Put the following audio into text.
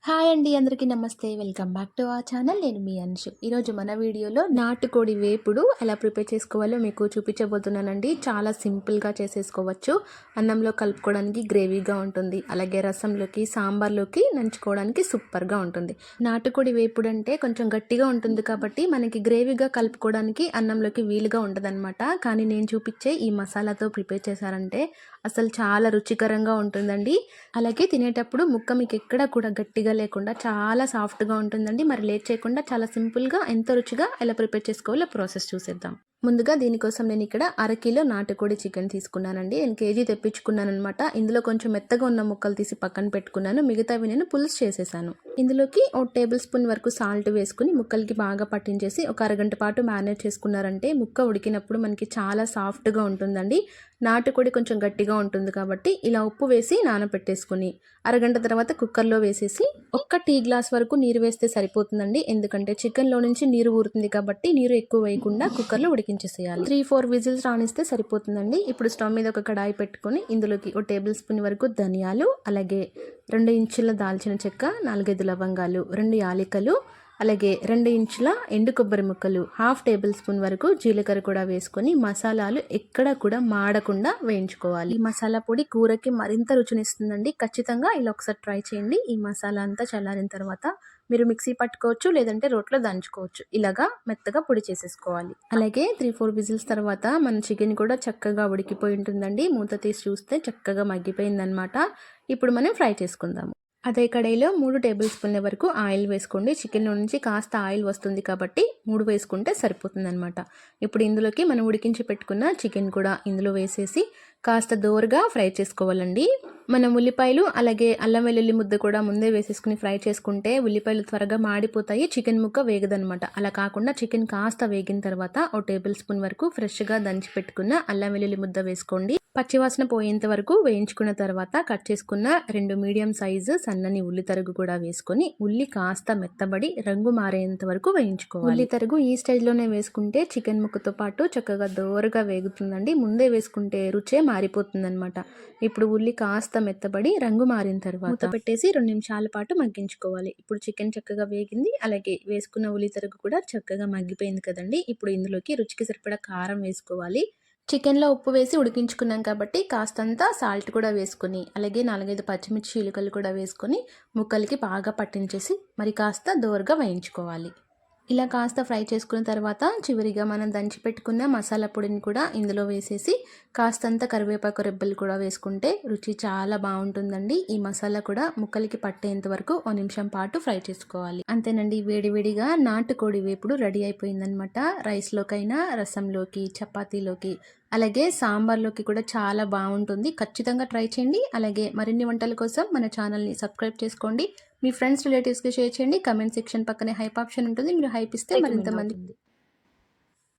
Hi అండి, అందరికీ నమస్తే. Welcome back to our channel. నేను మీ అంశు. ఈరోజు మన వీడియోలో నాటుకోడి వేపుడు ఎలా ప్రిపేర్ చేసుకోవాలో మీకు చూపించబోతున్నానండి. చాలా సింపుల్గా చేసేసుకోవచ్చు. అన్నంలో కలుపుకోవడానికి గ్రేవీగా ఉంటుంది, అలాగే రసంలోకి సాంబార్లోకి నంచుకోవడానికి సూపర్గా ఉంటుంది. నాటుకోడి వేపుడు అంటే కొంచెం గట్టిగా ఉంటుంది కాబట్టి మనకి గ్రేవీగా కలుపుకోవడానికి అన్నంలోకి వీలుగా ఉండదన్నమాట. కానీ నేను చూపించే ఈ మసాలాతో ప్రిపేర్ చేశారంటే అసలు చాలా రుచికరంగా ఉంటుందండి. అలాగే తినేటప్పుడు ముక్క మీకు ఎక్కడ కూడా గట్టిగా లేకుండా చాలా సాఫ్ట్గా ఉంటుందండి. మరి లేట్ చేయకుండా చాలా సింపుల్గా ఎంతో రుచిగా ఎలా ప్రిపేర్ చేసుకోవాలో ప్రాసెస్ చూసేద్దాం. ముందుగా దీనికోసం నేను ఇక్కడ అరకిలో నాటుకోడి చికెన్ తీసుకున్నానండి. నేను కేజీ తెప్పించుకున్నాను అనమాట. ఇందులో కొంచెం మెత్తగా ఉన్న ముక్కలు తీసి పక్కన పెట్టుకున్నాను, మిగతావి నేను పులుసు చేసేసాను. ఇందులోకి 1 టేబుల్ స్పూన్ వరకు సాల్ట్ వేసుకుని ముక్కలకి బాగా పట్టించేసి ఒక అరగంట పాటు మ్యారినేట్ చేసుకున్నారంటే ముక్క ఉడికినప్పుడు మనకి చాలా సాఫ్ట్గా ఉంటుందండి. నాటుకోడి కొంచెం గట్టిగా ఉంటుంది కాబట్టి ఇలా ఉప్పు వేసి నానబెట్టేసుకుని అరగంట తర్వాత కుక్కర్లో వేసేసి ఒక్క టీ గ్లాస్ వరకు నీరు వేస్తే సరిపోతుందండి. ఎందుకంటే చికెన్లో నుంచి నీరు ఊరుతుంది కాబట్టి నీరు ఎక్కువ వేయకుండా కుక్కర్లో ఉడికించేసేయాలి. 3-4 విజిల్స్ రానిస్తే సరిపోతుందండి. ఇప్పుడు స్టవ్ మీద ఒక కడాయి పెట్టుకొని ఇందులోకి 1 టేబుల్ స్పూన్ వరకు ధనియాలు, అలాగే 2 ఇంచుల దాల్చిన చెక్క, 4-5 లవంగాలు, 2 యాలకులు, అలాగే 2 ఇంచుల ఎండు కొబ్బరి ముక్కలు, 1/2 టేబుల్ స్పూన్ వరకు జీలకర్ర కూడా వేసుకొని మసాలాలు ఎక్కడ కూడా మాడకుండా వేయించుకోవాలి. ఈ మసాలా పొడి కూరకి మరింత రుచినిస్తుందండి. ఖచ్చితంగా ఇలా ఒకసారి ట్రై చేయండి. ఈ మసాలా అంతా చల్లారిన తర్వాత మీరు మిక్సీ పట్టుకోవచ్చు, లేదంటే రోట్లో దంచుకోవచ్చు. ఇలాగా మెత్తగా పొడి చేసేసుకోవాలి. అలాగే 3-4 విజిల్స్ తర్వాత మన చికెన్ కూడా చక్కగా ఉడికిపోయి ఉంటుందండి. మూత తీసి చూస్తే చక్కగా మగ్గిపోయిందనమాట. ఇప్పుడు మనం ఫ్రై చేసుకుందాము. అదే కడాయిలో 3 టేబుల్ స్పూన్ల వరకు ఆయిల్ వేసుకోండి. చికెన్లో నుంచి కాస్త ఆయిల్ వస్తుంది కాబట్టి 3 వేసుకుంటే సరిపోతుందన్నమాట. ఇప్పుడు ఇందులోకి మనం ఉడికించి పెట్టుకున్న చికెన్ కూడా ఇందులో వేసేసి కాస్త దోరగా ఫ్రై చేసుకోవాలండి. మనం ఉల్లిపాయలు అలాగే అల్లం వెల్లుల్లి ముద్ద కూడా ముందే వేసేసుకుని ఫ్రై చేసుకుంటే ఉల్లిపాయలు త్వరగా మాడిపోతాయి, చికెన్ ముక్క వేగదనమాట. అలా కాకుండా చికెన్ కాస్త వేగిన తర్వాత 1 టేబుల్ స్పూన్ వరకు ఫ్రెష్గా దంచి పెట్టుకున్న అల్లం వెల్లుల్లి ముద్ద వేసుకోండి. పచ్చివాసన పోయేంత వరకు వేయించుకున్న తర్వాత కట్ చేసుకున్న 2 మీడియం సైజు సన్నని ఉల్లి తరుగు కూడా వేసుకొని ఉల్లి కాస్త మెత్తబడి రంగు మారేంత వరకు వేయించుకోవాలి. ఉల్లి తరుగు ఈ స్టేజ్లోనే వేసుకుంటే చికెన్ ముక్కతో పాటు చక్కగా దోరగా వేగుతుందండి. ముందే వేసుకుంటే రుచే మారిపోతుందన్నమాట. ఇప్పుడు ఉల్లి కాస్త మెత్తబడి రంగు మారిన తర్వాత పెట్టేసి 2 నిమిషాల పాటు మగ్గించుకోవాలి. ఇప్పుడు చికెన్ చక్కగా వేగింది, అలాగే వేసుకున్న ఉల్లి తరుగు కూడా చక్కగా మగ్గిపోయింది కదండి. ఇప్పుడు ఇందులోకి రుచికి సరిపడా కారం వేసుకోవాలి. చికెన్లో ఉప్పు వేసి ఉడికించుకున్నాం కాబట్టి కాస్తంత సాల్ట్ కూడా వేసుకొని అలాగే 4-5 పచ్చిమిర్చి చీలికలు కూడా వేసుకొని ముక్కలకి బాగా పట్టించేసి మరి కాస్త దోరగా వేయించుకోవాలి. ఇలా కాస్త ఫ్రై చేసుకున్న తర్వాత చివరిగా మనం దంచి పెట్టుకున్న మసాలా పొడిని కూడా ఇందులో వేసేసి కాస్తంత కరివేపాకు రెబ్బలు కూడా వేసుకుంటే రుచి చాలా బాగుంటుందండి. ఈ మసాలా కూడా ముక్కలకి పట్టేంత వరకు 1 నిమిషం పాటు ఫ్రై చేసుకోవాలి. అంతేనండి, వేడివేడిగా నాటుకోడి వేపుడు రెడీ అయిపోయిందనమాట. రైస్లోకైనా, రసంలోకి, చపాతీలోకి, అలాగే సాంబార్లోకి కూడా చాలా బాగుంటుంది. ఖచ్చితంగా ట్రై చేయండి. అలాగే మరిన్ని వంటల కోసం మన ఛానల్ని సబ్స్క్రైబ్ చేసుకోండి. మీ ఫ్రెండ్స్ రిలేటివ్స్కి షేర్ చేయండి. కమెంట్ సెక్షన్ పక్కనే హైప్ ఆప్షన్ ఉంటుంది, మీరు హైప్ ఇస్తే మరింత మంది